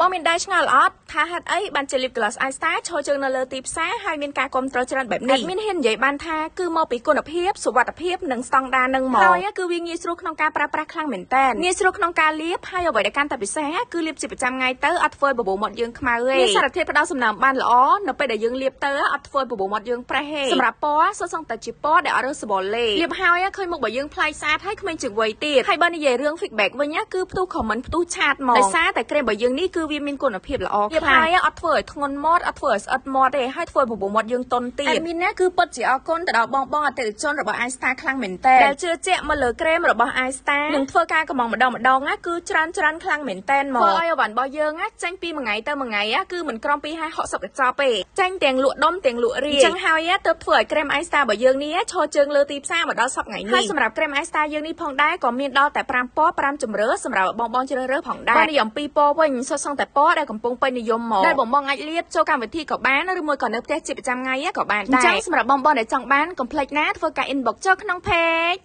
បងមានដែរឆ្ងល់អត់ថាហេតុអីបានជា lip gloss Ice Star ឈរជើងនៅលើទីផ្សារហើយមានការគាំទ្រច្រើនបែបនេះមានហ៊ាននិយាយបានថាគឺមកពីគុណភាពសុវត្ថិភាពនិងស្តង់ដារនឹងមកហើយគឺវាងាយស្រួលក្នុងការប្រើប្រាស់ខ្លាំងមែនតើងាយស្រួលក្នុងការលាបហើយអ្វីដែលកាន់តែពិសេសគឺលាបជាប្រចាំថ្ងៃទៅអត់ធ្វើបបោមាត់យើងខ្មៅទេមានសារធាតុផ្ដល់សំណើមបានល្អនៅពេលដែលយើងលាបទៅអត់ធ្វើបបោមាត់យើងប្រេះទេសម្រាប់ពណ៌សុទ្ធសឹងតែជាពណ៌ដែលអត់រើសបលេលាបហើយឃើញមុខរបស់យើងប្លែកស្អាតហើយគ្មានជាងវ័យទៀតហើយបើនិយាយរឿង feedback វិញគឺផ្ទុះ comment ផ្ទុះឆាតមកដោយសារតែក្រែមរបស់យើងនេះគឺវាមានគុណភាពល្អខ្លាំងហើយអត់ធ្វើឲ្យធ្ងន់មាត់អត់ធ្វើឲ្យស្អិតមាត់ទេហើយធ្វើបបោមាត់យើងទន់ទៀតមីនណាគឺពិតជាអរគុណទៅដល់បងអតិថិជនរបស់ Ice Star ខ្លាំងមែនតើដែលជឿជាក់មកលើក្រែមរបស់ Ice Star នឹងធ្វើការកំងម្ដងគឺច្រើនខ្លាំងមែនតើមកធ្វើឲ្យអវ៉ាន់របស់យើងចាញ់ពីមួយថ្ងៃទៅមួយថ្ងៃគឺមិនក្រំពី60កញ្ចប់ទេចាញ់ទាំងលក់ដុំទាំងលក់រាយអញ្ចឹងហើយទើបធ្វើឲ្យក្រែម Ice Star របស់យើងនេះឈរជើងលើទីផ្សារមកដល់សប្តាហ៍ថ្ងៃនេះហើយសម្រាប់ក្រែម Ice Star យើងនេះផងដែរក៏មានដល់តែ5ពណ៌5ជម្រើសសម្រាប់បងជ្រើសរើសផងដែរនិយម2ពណ៌វិញសុទ្ធសឹងតែពណ៌ដែលកំពុងពេញនិយមមកដែលបងអាចលាបចូលកម្មវិធីក៏បានឬមួយក៏នៅផ្ទះជាប្រចាំថ្ងៃក៏បានដែរអញ្ចឹងសម្រាប់បងដែលចង់បានកុំភ្លេចណាធ្វើការ inbox ចូលក្នុង page